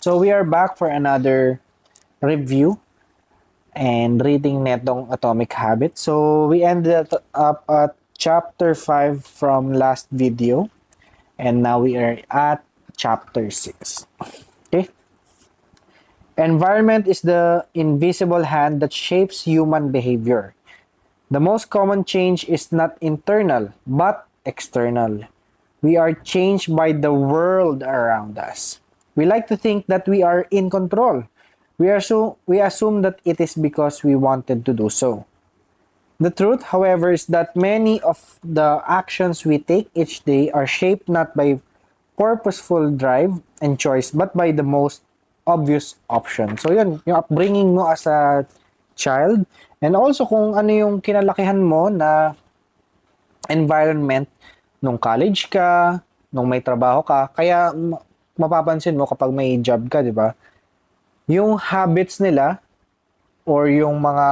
So we are back for another review and reading netong Atomic Habits. So we ended up at chapter 5 from last video, and now we are at chapter 6. Okay. Environment is the invisible hand that shapes human behavior. The most common change is not internal, but external. We are changed by the world around us. We like to think that we are in control. We assume that it is because we wanted to do so. The truth, however, is that many of the actions we take each day are shaped not by purposeful drive and choice, but by the most obvious option. So yun, yung upbringing mo as a child, and also kung ano yung kinalakihan mo na environment nung college ka, nung may trabaho ka. Kaya mapapansin mo kapag may job ka, di ba? Yung habits nila or yung mga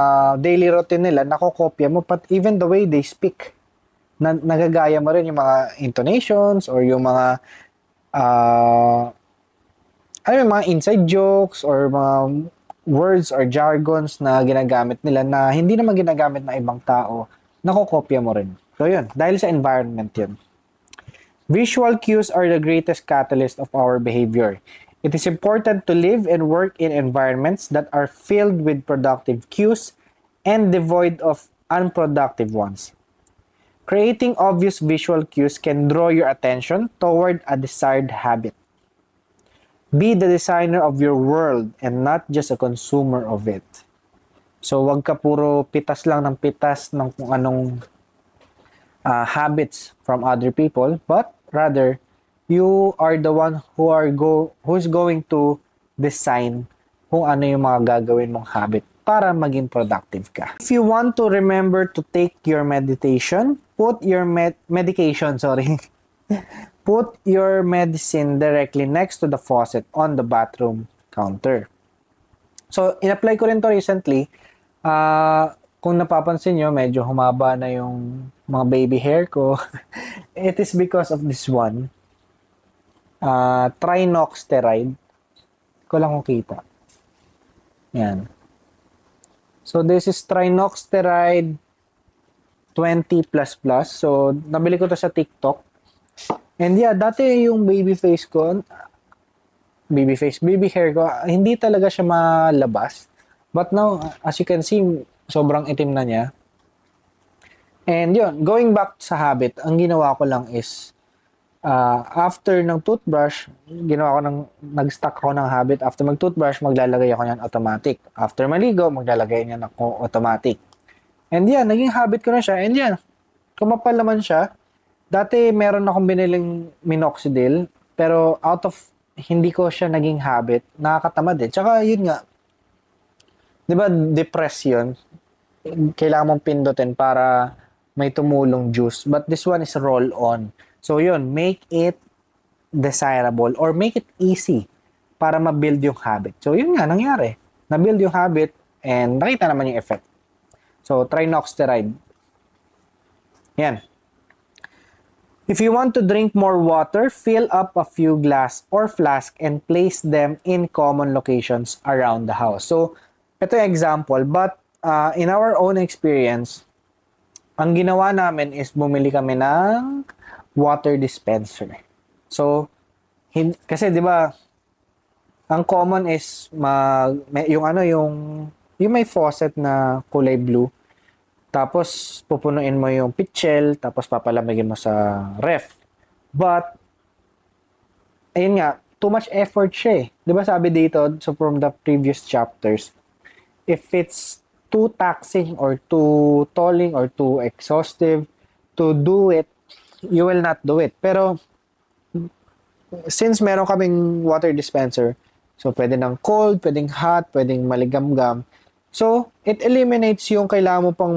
daily routine nila, nakokopya mo, but even the way they speak, nagagaya mo rin yung mga intonations or yung mga yung mga inside jokes or mga words or jargons na ginagamit nila na hindi naman ginagamit ng ibang tao, nakokopya mo rin. So yun, dahil sa environment yun. Visual cues are the greatest catalyst of our behavior. It is important to live and work in environments that are filled with productive cues and devoid of unproductive ones. Creating obvious visual cues can draw your attention toward a desired habit. Be the designer of your world and not just a consumer of it. So wag ka puro pitas lang ng pitas ng kung anong habits from other people, but rather you are the one who's going to design kung ano yung mga gagawin mong habit para maging productive ka. If you want to remember to take your meditation, put your medication, put your medicine directly next to the faucet on the bathroom counter. So in-apply ko rin to recently. Kung napapansin nyo, medyo humaba na yung mga baby hair ko. It is because of this one. Trinoxasteride. Ko lang kung kita. Yan. So, this is Trinoxasteride 20++. So, nabili ko to sa TikTok. And yeah, dati yung baby hair ko, hindi talaga siya malabas. But now, as you can see, sobrang itim na niya. And yun, going back sa habit, ang ginawa ko lang is, after ng toothbrush, nag-stack ako ng habit. After mag-toothbrush, maglalagay ako niyan automatic. After maligo, maglalagay niyan ako automatic. And yan, naging habit ko na siya. And yan, kumapal naman siya. Dati, meron akong biniling minoxidil, pero hindi ko siya naging habit. Nakakatamad eh. Tsaka yun nga, di ba, depression, kailangan mong pindutin para may tumulong juice. But this one is roll-on. So yun, make it desirable or make it easy para ma-build yung habit. So yun nga, nangyari. Na-build yung habit and nakita naman yung effect. So, Trinoxasteride. Yan. If you want to drink more water, fill up a few glass or flask and place them in common locations around the house. So, ito yung example, but in our own experience, ang ginawa namin is bumili kami ng water dispenser. So, kasi 'di ba, ang common is yung may faucet na kulay blue. Tapos pupunuin mo yung pitchel, tapos papalamigin mo sa ref. But ayun nga, too much effort siya eh. Di ba sabi dito, so from the previous chapters, if it's too taxing or too tolling or too exhaustive to do it, you will not do it. Pero, since meron kaming water dispenser, so pwede ng cold, pwedeng hot, pwedeng maligamgam. So, it eliminates yung kailangan mo pang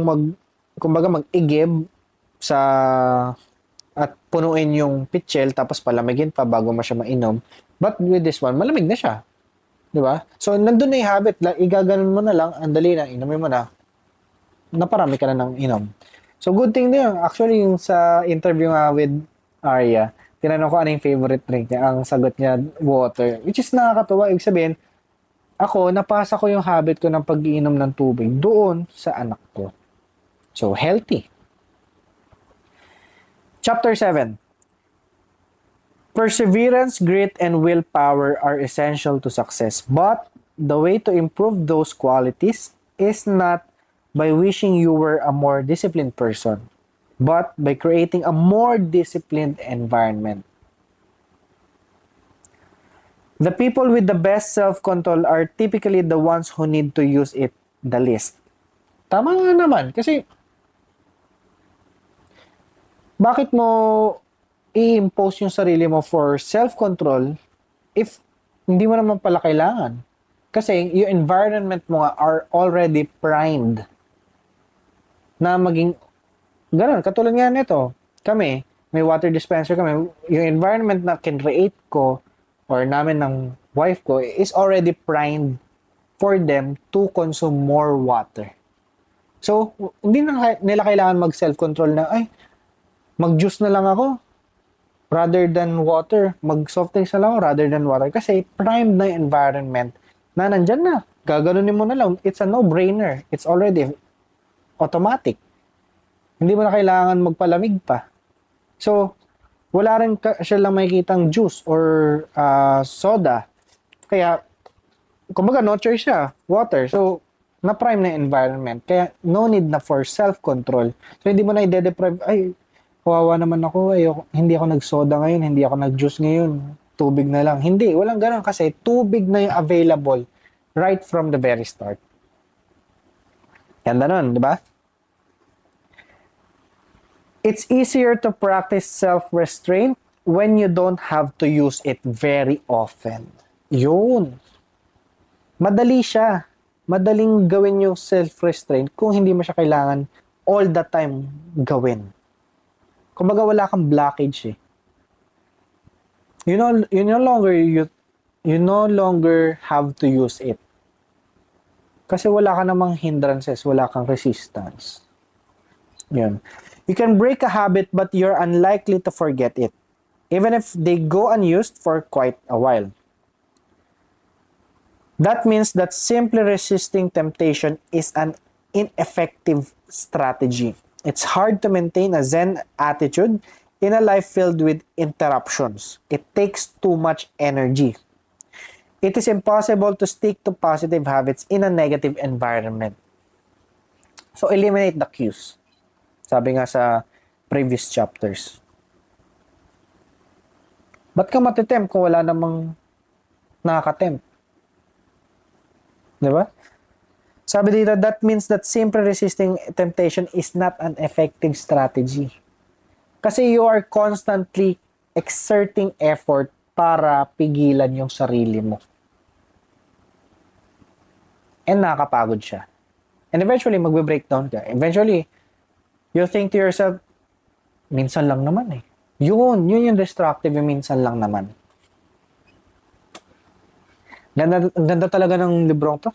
kumbaga mag-igib sa at punuin yung pitchel tapos palamigin pa bago mo siya mainom. But with this one, malamig na siya. Di ba? So, nandun na yung habit. Igaganon mo na lang, ang dali na, inumin mo na. Naparami ka na ng inom. So, good thing din yun. Actually, yung sa interview nga with Arya, tinanong ko ano yung favorite drink niya. Ang sagot niya, water. Which is nakakatuwa. Ibig sabihin, ako, napasa ko yung habit ko ng pag-iinom ng tubig doon sa anak ko. So, healthy. Chapter 7. Perseverance, grit, and willpower are essential to success. But the way to improve those qualities is not by wishing you were a more disciplined person, but by creating a more disciplined environment. The people with the best self-control are typically the ones who need to use it the least. Tama nga naman. Kasi, bakit mo i-impose yung sarili mo for self-control if hindi mo naman pala kailangan? Kasi, yung environment mo nga are already primed na maging ganun. Katulad nga nito, kami, may water dispenser kami. Yung environment na kinreate ko or namin ng wife ko is already primed for them to consume more water. So, hindi na nila kailangan mag-self-control na, ay, mag-juice na lang ako rather than water. Mag-soft drinks na lang ako rather than water. Kasi primed na yung environment na nandyan na. Gaganunin mo na lang. It's a no-brainer. It's already automatic. Hindi mo na kailangan magpalamig pa. So, wala rin siya lang makikitang juice or soda. Kaya, kumbaga, no choice siya. Water. So, na-prime na environment. Kaya, no need na for self-control. So, hindi mo na i-deprive, ay, kawawa naman ako, hindi ako nag-soda ngayon, hindi ako nag-juice ngayon, tubig na lang. Hindi, walang ganun kasi tubig na yung available right from the very start. Ganda nun, di ba? It's easier to practice self-restraint when you don't have to use it very often. Yun. Madali siya. Madaling gawin yung self-restraint kung hindi mo siya kailangan all the time gawin. Kumbaga wala kang blockage eh. You no longer have to use it. Kasi wala ka namang hindrances, wala kang resistance. Yun. You can break a habit but you're unlikely to forget it, even if they go unused for quite a while. That means that simply resisting temptation is an ineffective strategy. It's hard to maintain a Zen attitude in a life filled with interruptions. It takes too much energy. It is impossible to stick to positive habits in a negative environment. So eliminate the cues. Sabi nga sa previous chapters. Ba't ka matitempt kung wala namang nakakatempt? Diba? Sabi dito, that means that simply resisting temptation is not an effective strategy. Kasi you are constantly exerting effort para pigilan yung sarili mo. And nakakapagod siya. And eventually, magbe-breakdown ka. Eventually, you think to yourself, minsan lang naman eh. Yun yung destructive, yung minsan lang naman. Ganda talaga ng librong to.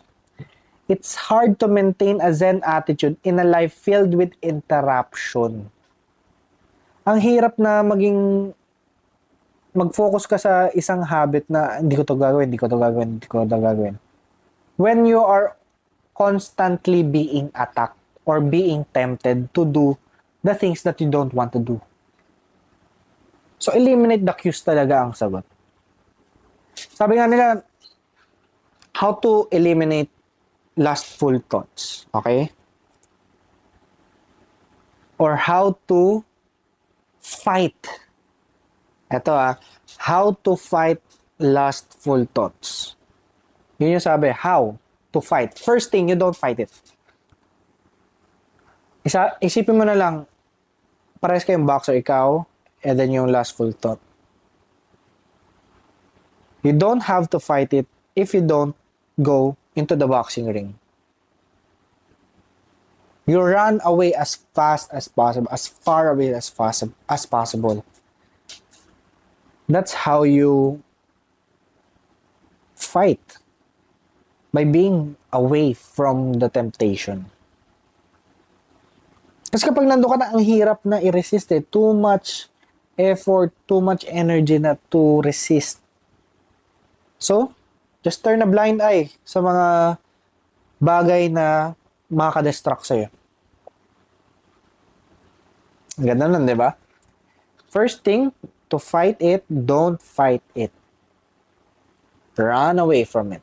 It's hard to maintain a Zen attitude in a life filled with interruption. Ang hirap na mag-focus ka sa isang habit na hindi ko to gagawin. When you are constantly being attacked or being tempted to do the things that you don't want to do. So, eliminate the cues talaga ang sagot. Sabi nga nila, how to eliminate lustful thoughts. Okay? Or how to fight. Ito How to fight lustful thoughts. Yun yung sabi, how to fight. First thing, you don't fight it. Isipin mo na lang, parehas kayong boxer, ikaw, and then yung lustful thought. You don't have to fight it if you don't go into the boxing ring. You run away as fast as possible, as far away as possible. That's how you fight. By being away from the temptation. Kasi kapag nandun ka na, ang hirap na i-resist eh. Too much effort, too much energy na to resist. So, just turn a blind eye sa mga bagay na makaka-distract sa'yo. Ganda lang, di ba? First thing, to fight it, don't fight it. Run away from it.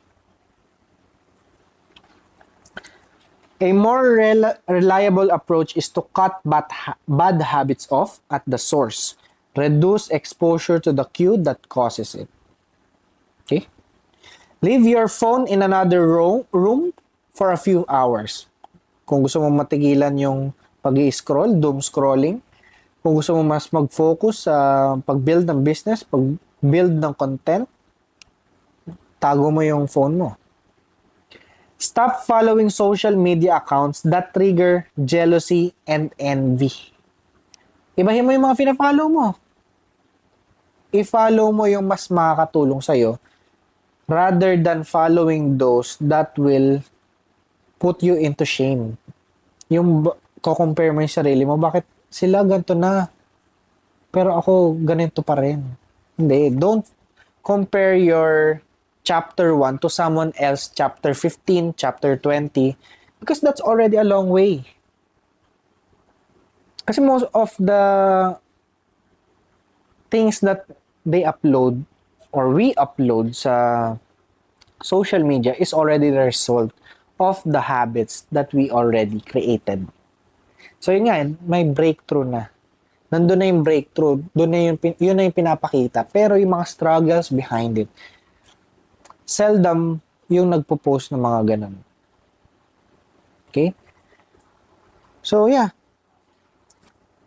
A more reliable approach is to cut bad habits off at the source. Reduce exposure to the cue that causes it. Okay? Leave your phone in another room for a few hours. Kung gusto mo matigilan yung pag-i-scroll, doom scrolling. Kung gusto mo mas mag-focus sa pag-build ng business, pag-build ng content, tago mo yung phone mo. Stop following social media accounts that trigger jealousy and envy. Ibahin mo yung mga pina-follow mo. I-follow mo yung mas makakatulong sa'yo rather than following those that will put you into shame. Yung ko-compare mo yung sarili mo, bakit sila ganito na, pero ako ganito pa rin. Hindi, don't compare your chapter 1 to someone else chapter 15, chapter 20, because that's already a long way. Kasi most of the things that they upload or we upload sa social media is already the result of the habits that we already created. So yun nga, may breakthrough na. Nandun na yung breakthrough, yun na yung pinapakita. Pero yung mga struggles behind it, seldom yung nagpo-post ng mga ganun. Okay? So yeah,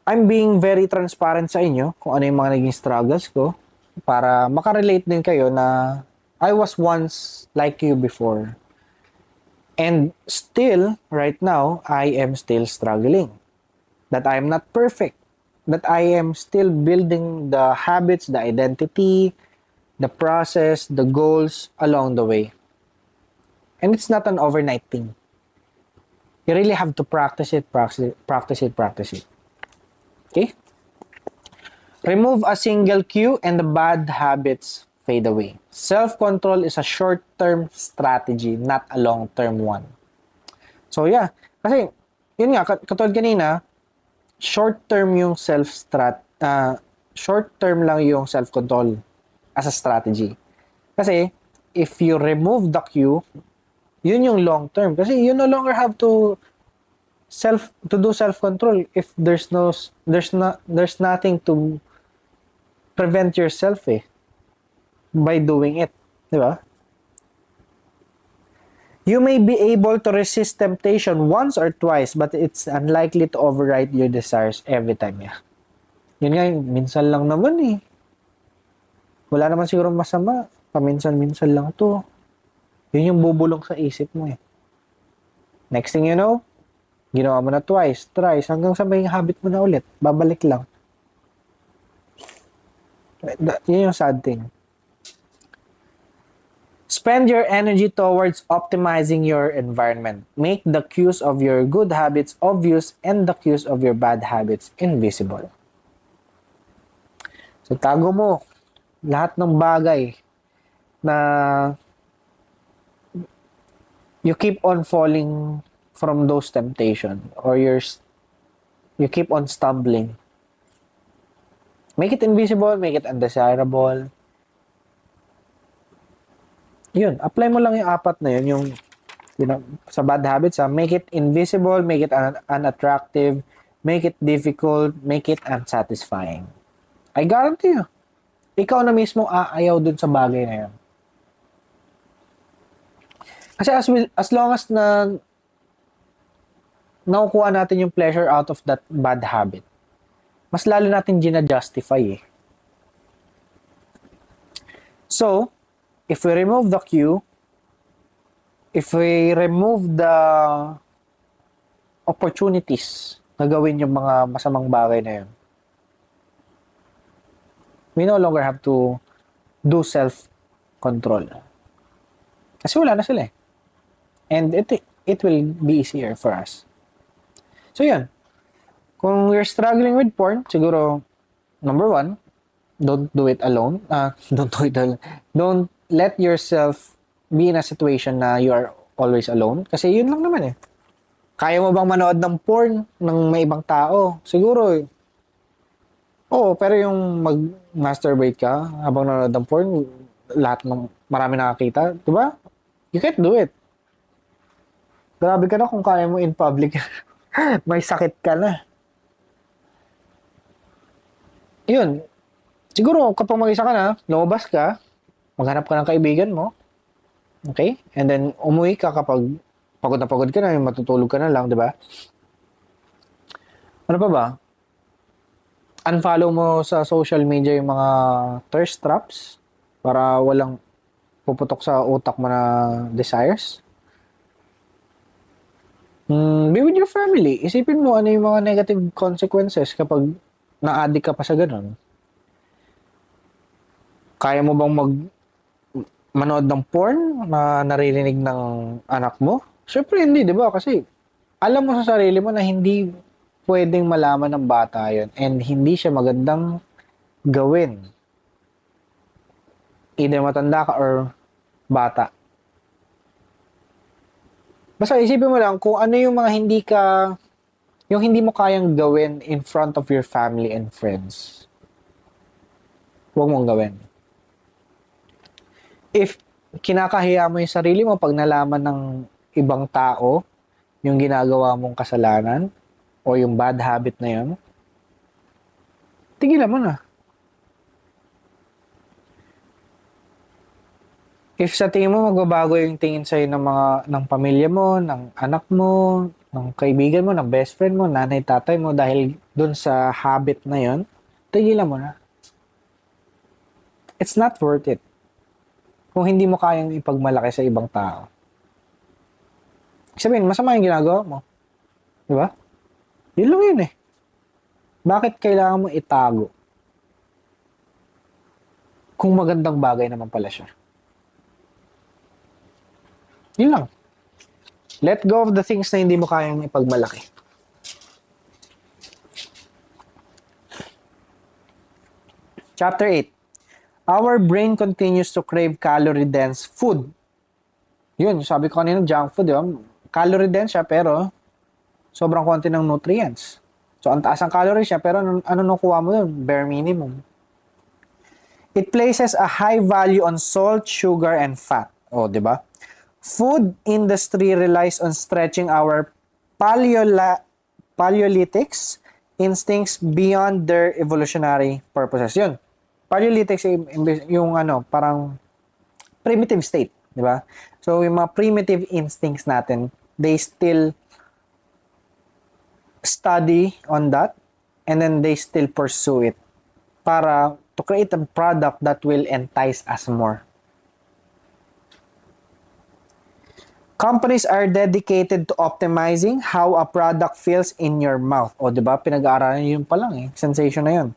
I'm being very transparent sa inyo kung ano yung mga naging struggles ko para makarelate din kayo na I was once like you before. And still, right now, I am still struggling. That I am not perfect. That I am still building the habits, the identity, the process, the goals along the way. And it's not an overnight thing. You really have to practice it. Okay? Remove a single cue and the bad habits fade away. Self-control is a short-term strategy, not a long-term one. So yeah, kasi yun nga, katulad kanina, short-term lang yung self-control as a strategy. Kasi if you remove the cue, yun yung long-term. Kasi you no longer have to do self-control if there's nothing to prevent yourself by doing it. Di ba? You may be able to resist temptation once or twice, but it's unlikely to override your desires every time. Yeah. Yun nga, minsan lang naman Wala naman siguro masama. Paminsan-minsan lang to. Yun yung bubulong sa isip mo Next thing you know, ginawa mo na twice, thrice, hanggang sa may habit mo na ulit. Babalik lang. Yun yung sad thing. Spend your energy towards optimizing your environment. Make the cues of your good habits obvious and the cues of your bad habits invisible. So, tago mo lahat ng bagay na you keep on falling from those temptation or you keep on stumbling. Make it invisible, make it undesirable. Yun, apply mo lang yung apat na yun, sa bad habits, make it invisible, make it unattractive, make it difficult, make it unsatisfying. I guarantee you, ikaw na mismo aayaw dun sa bagay na yun. Kasi as long as na nakukuha natin yung pleasure out of that bad habit, mas lalo natin gina-justify eh. So, if we remove the cue, if we remove the opportunities na gawin yung mga masamang bagay na yun, we no longer have to do self-control. Kasi wala na sila eh. And it will be easier for us. So yun. Kung you're struggling with porn, siguro, number one, don't do it alone. Don't do it alone. Don't let yourself be in a situation na you are always alone. Kasi yun lang naman eh. Kaya mo bang manood ng porn ng may ibang tao? Siguro eh. Oo, pero yung mag-masturbate ka habang nanonood ng porn, lahat ng marami nakakita, di ba? You can't do it. Grabe ka na kung kaya mo in public. May sakit ka na. Yun. Siguro, kapag mag-isa ka na, lumabas ka, maghanap ka ng kaibigan mo. Okay? And then, umuwi ka kapag pagod ka na, matutulog ka na lang, di ba? Ano pa ba? Unfollow mo sa social media yung mga thirst traps para walang puputok sa utak mo na desires. Be with your family. Isipin mo ano yung mga negative consequences kapag na-addict ka pa sa ganun. Kaya mo bang manood ng porn na naririnig ng anak mo? Siyempre hindi, di ba? Kasi alam mo sa sarili mo na hindi pwedeng malaman ng bata yon and hindi siya magandang gawin. Either matanda ka or bata. Basta isipin mo lang kung ano yung mga yung hindi mo kayang gawin in front of your family and friends. Huwag mong gawin. If kinakahiya mo yung sarili mo pag nalaman ng ibang tao yung ginagawa mong kasalanan o yung bad habit na yun, tigilan mo na. If sa tingin mo magbabago yung tingin sa'yo ng pamilya mo, ng anak mo, ng kaibigan mo, ng best friend mo, nanay, tatay mo dahil dun sa habit na yon, tigilan mo na. It's not worth it. Kung hindi mo kayang ipagmalaki sa ibang tao. Sabihin, masama yung ginagawa mo. Di ba? Yun lang yun eh. Bakit kailangan mo itago? Kung magandang bagay naman pala siya. Yun lang. Let go of the things na hindi mo kayang ipagmalaki. Chapter 8. Our brain continues to crave calorie-dense food. Yun, sabi ko kanina, junk food, yun. Calorie-dense siya, pero sobrang konti ng nutrients. So, ang taas ang calories siya, pero ano nakuha mo dun? Bare minimum. It places a high value on salt, sugar, and fat. O, di ba? Food industry relies on stretching our Paleolithics instincts beyond their evolutionary purposes. Yun. Paleolithics yung parang primitive state, di ba? So, yung mga primitive instincts natin, they still study on that and then they still pursue it para to create a product that will entice us more. Companies are dedicated to optimizing how a product feels in your mouth. O, di ba? Pinag-aaralan yun pa lang eh. Sensation na yun.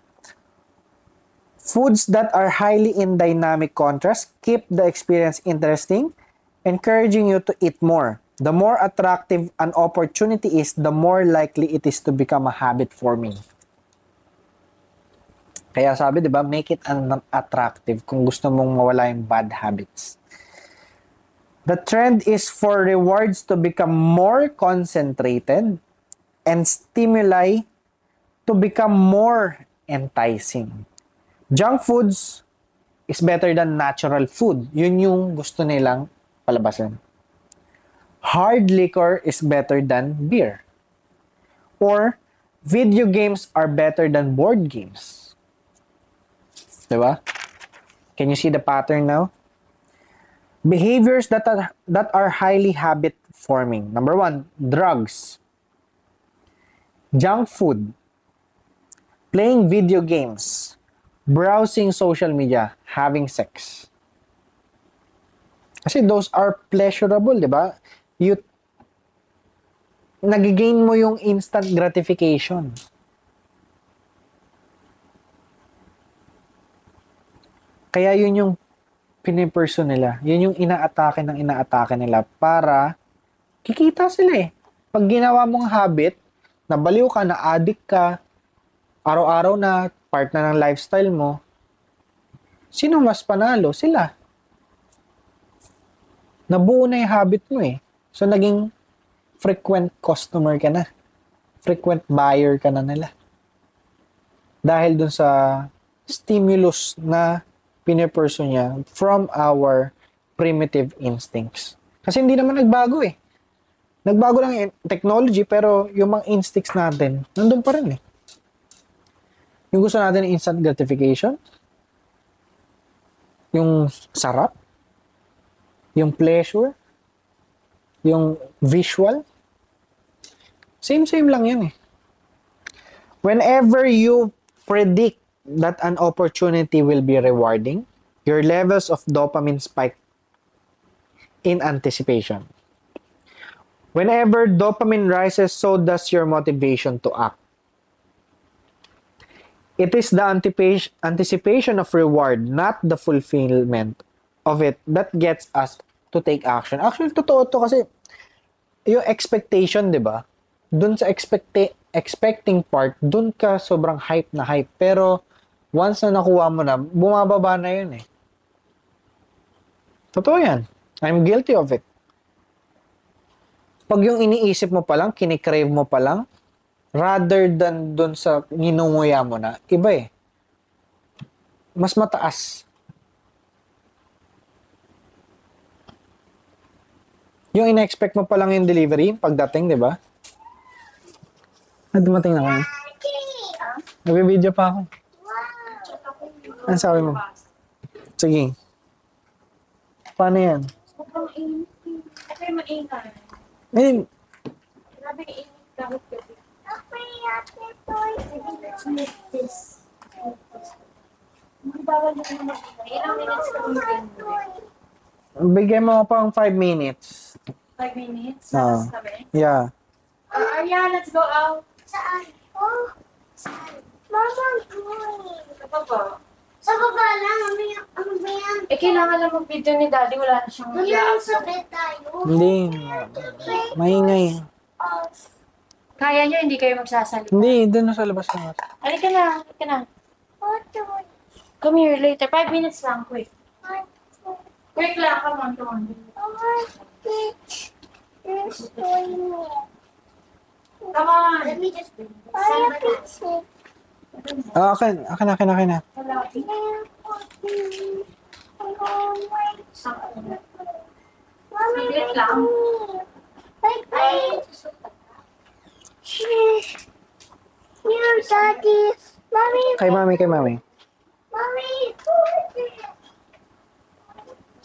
Foods that are highly in dynamic contrast keep the experience interesting, encouraging you to eat more. The more attractive an opportunity is, the more likely it is to become a habit forming. Kaya sabi, di ba? Make it attractive kung gusto mong mawala yung bad habits. The trend is for rewards to become more concentrated and stimuli to become more enticing. Junk foods is better than natural food. Yun yung gusto nilang palabasin. Hard liquor is better than beer. Or, video games are better than board games. Diba? Can you see the pattern now? Behaviors that are highly habit forming. Number 1, drugs, junk food, playing video games, browsing social media, having sex. Kasi those are pleasurable, di ba? Nagigain mo yung instant gratification. Kaya yun yung piniperso nila. Yun yung inaatake nila para kikita sila eh. Pag ginawa mong habit, nabaliw ka, na-addict ka, araw-araw na part na ng lifestyle mo, sino mas panalo? Sila. Nabuo na yung habit mo eh. So, naging frequent customer ka na. Frequent buyer ka na nila. Dahil dun sa stimulus na piniperso niya from our primitive instincts. Kasi hindi naman nagbago eh. Nagbago lang yung technology, pero yung mga instincts natin, nandun pa rin eh. Yung gusto natin ng instant gratification, yung sarap, yung pleasure, yung visual, same lang yan eh. Whenever you predict that an opportunity will be rewarding, your levels of dopamine spike in anticipation. Whenever dopamine rises, so does your motivation to act. It is the anticipation of reward, not the fulfillment of it, that gets us to take action. Actually, totoo to kasi yung expectation, di ba? Dun sa expecting part, dun ka sobrang hype na hype. Pero once na nakuha mo na, bumababa na yun eh. Totoo yan. I'm guilty of it. Pag yung iniisip mo pa lang, kinikrave mo pa lang, rather than dun sa ninunguya mo na, iba eh. Mas mataas. Yung ina-expect mo pa lang yung delivery, pagdating, di ba? Dumating na kayo. Nag-video pa ako. Ano sabi mo? Sige. Paano yan? Sobrang init. Kasi maingay. Eh, Grabe init kahit gabi. Let's make this. Bawal na naman mag-ingay. Ilang minutes ka mag-ingay? bigyan mo pang 5 minutes. 5 minutes? Ah. Sa kami? Yeah. Arya, let's go out. Saan? Oh, saan? Mama, going. Sa baba. Sa baba lang, ano ba yan? Eh, kailangan lang mag-video ni Daddy. Wala na siyang Wala i-up. sa bed tayo. Hindi. Maingay. Kaya nyo, hindi kayo magsasalita. Hindi, doon na sa labas na. Halika na, halika na. Come here later. 5 minutes lang, quick. Quick lang, come on, come on. Come on. Let me just send my cats. Ah, akin na. Wala. Saglit lang. Here, Daddy. Mommy. Kay mami. Mommy.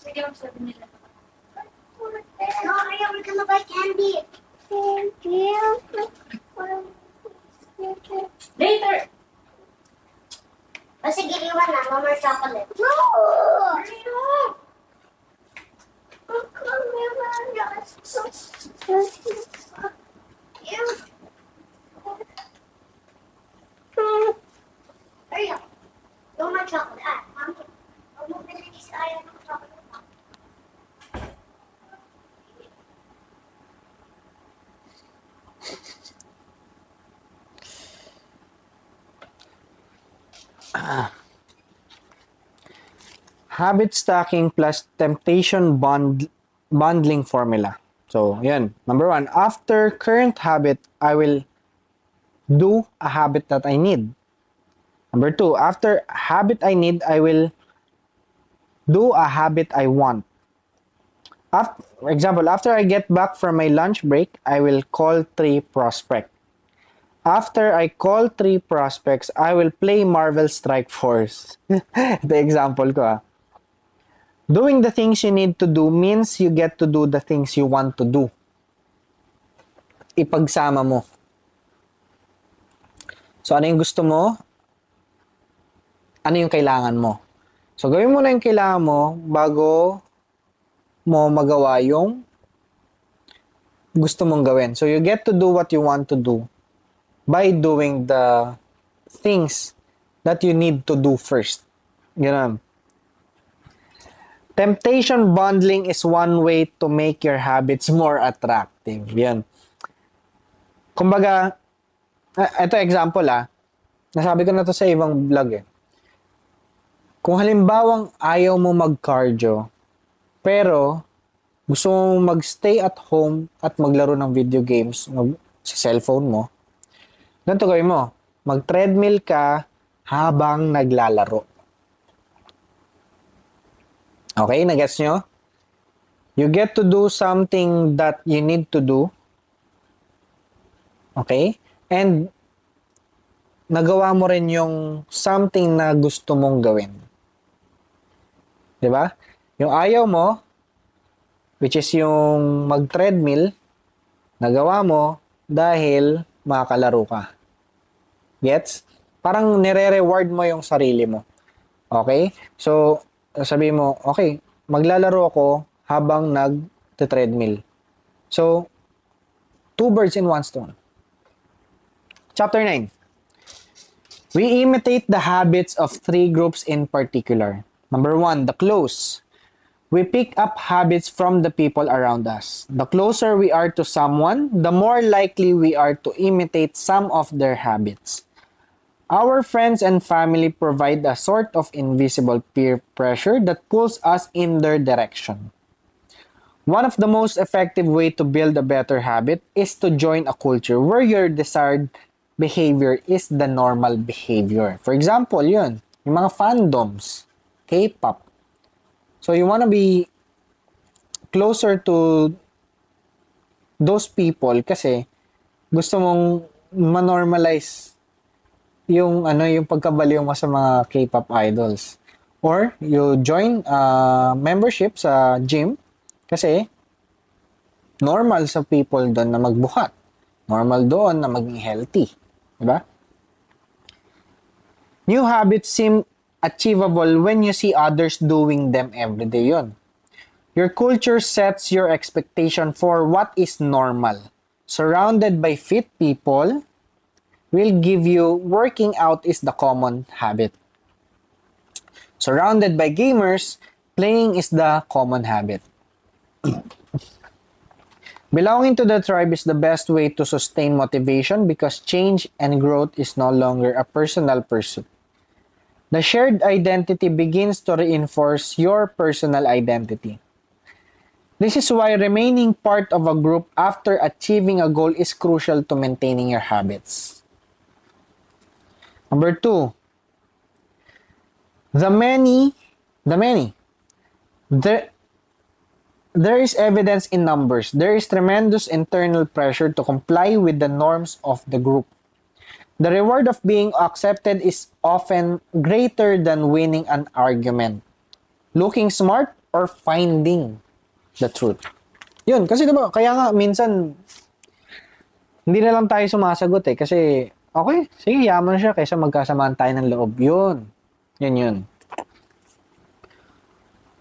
Sige, magsabi nila. No, Arya, we're gonna buy candy. Candy. Later. Oh, sige, iwan na. No more chocolate. No! Hurry up. Hurry up. No more chocolate. Ah, Mommy. Huwag mo binili sa ayaw ng chocolate. Habit stacking plus temptation bundling formula. So, yan. Number 1, after current habit, I will do a habit that I need. Number 2, after habit I need, I will do a habit I want. For example, after I get back from my lunch break, I will call 3 prospects. After I call 3 prospects, I will play Marvel Strike Force. Ito example ko ah. Doing the things you need to do means you get to do the things you want to do. Ipagsama mo. So, ano yung gusto mo? Ano yung kailangan mo? So, gawin mo na yung kailangan mo bago mo magawa yung gusto mong gawin. So, you get to do what you want to do by doing the things that you need to do first. Ganun. Temptation bundling is one way to make your habits more attractive. Yan. Kumbaga, ito example nasabi ko na to sa ibang vlog eh. Kung halimbawang ayaw mo mag-cardio, pero gusto mo mag-stay at home at maglaro ng video games sa cellphone mo, ganito gawin mo. Mag-treadmill ka habang naglalaro. Okay, nagets nyo? You get to do something that you need to do. Okay? And nagawa mo rin yung something na gusto mong gawin. Diba? Yung ayaw mo, which is yung mag-treadmill, nagawa mo dahil makakalaro ka. Gets? Parang nire-reward mo yung sarili mo. Okay? So, sabi mo, okay, maglalaro ako habang nag-treadmill. So, 2 birds in 1 stone. Chapter 9. We imitate the habits of 3 groups in particular. Number 1, the close. We pick up habits from the people around us. The closer we are to someone, the more likely we are to imitate some of their habits. Our friends and family provide a sort of invisible peer pressure that pulls us in their direction. One of the most effective ways to build a better habit is to join a culture where your desired behavior is the normal behavior. For example, yun, yung mga fandoms, K-pop. So, you wanna be closer to those people kasi gusto mong ma-normalize yung pagkabaliw mo sa mga K-pop idols. Or, you join membership sa gym kasi normal sa people doon na magbuhat. Normal doon na maging healthy. Diba? New habits seem achievable when you see others doing them every day. Yun. Your culture sets your expectation for what is normal. Surrounded by fit people will give you working out is the common habit. Surrounded by gamers, playing is the common habit. Belonging to the tribe is the best way to sustain motivation because change and growth is no longer a personal pursuit. The shared identity begins to reinforce your personal identity. This is why remaining part of a group after achieving a goal is crucial to maintaining your habits. Number 2, the many. There is evidence in numbers. There is tremendous internal pressure to comply with the norms of the group. The reward of being accepted is often greater than winning an argument, looking smart, or finding the truth. Yun, kasi diba, kaya nga minsan, hindi na lang tayo sumasagot eh. Kasi, okay, sige, yaman siya kaysa magkasamaan tayo ng loob. Yun.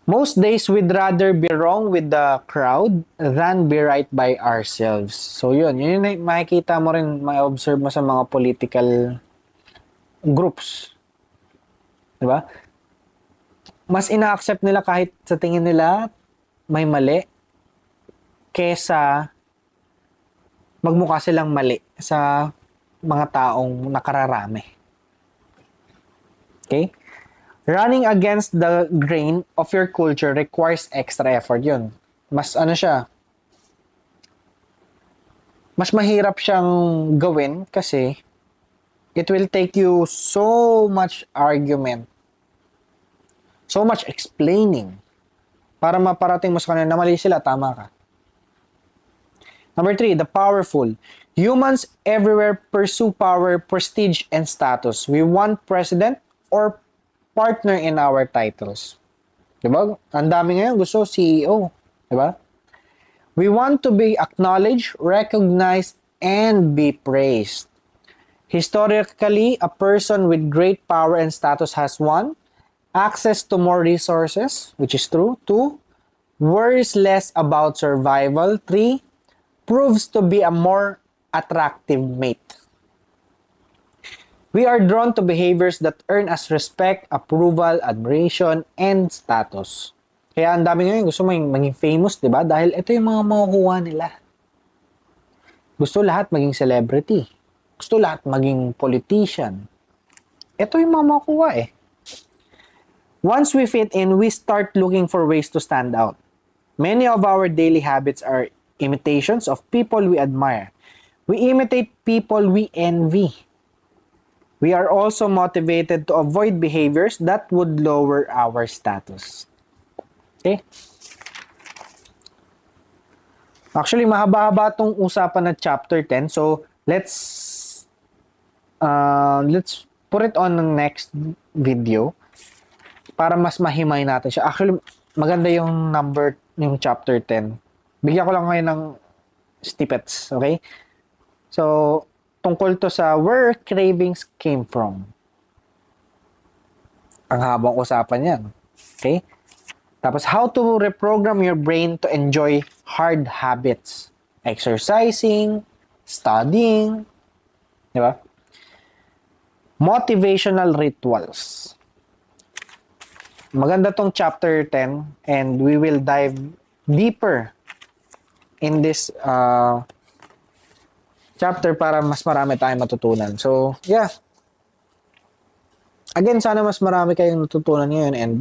Most days, we'd rather be wrong with the crowd than be right by ourselves. So, yun yung makikita mo rin, ma-observe mo sa mga political groups. Diba? Mas ina-accept nila kahit sa tingin nila may mali kesa magmukha silang mali sa mga taong nakararami. Okay? Running against the grain of your culture requires extra effort. Yun. Mas mas mahirap siyang gawin kasi it will take you so much argument, so much explaining para maparating mo sa kanila na mali sila, tama ka. Number 3, the powerful. Humans everywhere pursue power, prestige, and status. We want president or partner in our titles. Diba? Ang dami ngayon gusto CEO. Diba? We want to be acknowledged, recognized, and be praised. Historically, a person with great power and status has one, access to more resources, which is true. Two, worries less about survival. Three, proves to be a more attractive mate. We are drawn to behaviors that earn us respect, approval, admiration, and status. Kaya ang dami ngayon gusto maging famous, di ba? Dahil ito yung mga makukuha nila. Gusto lahat maging celebrity. Gusto lahat maging politician. Ito yung mga makukuha eh. Once we fit in, we start looking for ways to stand out. Many of our daily habits are imitations of people we admire. We imitate people we envy. We are also motivated to avoid behaviors that would lower our status. Okay? Actually, mahaba-haba tong usapan na chapter 10. So, let's put it on the next video para mas mahimay natin siya. Actually, maganda yung yung chapter 10. Bigyan ko lang ngayon ng snippets, okay? So, tungkol to sa where cravings came from. Ang habang usapan yan. Okay? Tapos, how to reprogram your brain to enjoy hard habits. Exercising, studying, di ba? Motivational rituals. Maganda tong chapter 10 and we will dive deeper in this chapter para mas marami tayong matutunan. So, yeah. Again, sana mas marami kayong natutunan ngayon and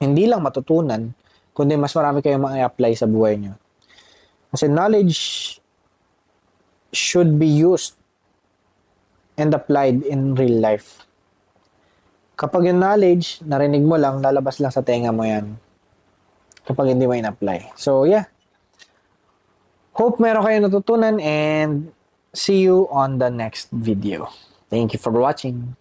hindi lang matutunan, kundi mas marami kayong ma-apply sa buhay nyo. Kasi knowledge should be used and applied in real life. Kapag yung knowledge, narinig mo lang, lalabas lang sa tenga mo yan. Kapag hindi mo in-apply. So, yeah. Hope meron kayong natutunan and see you on the next video. Thank you for watching.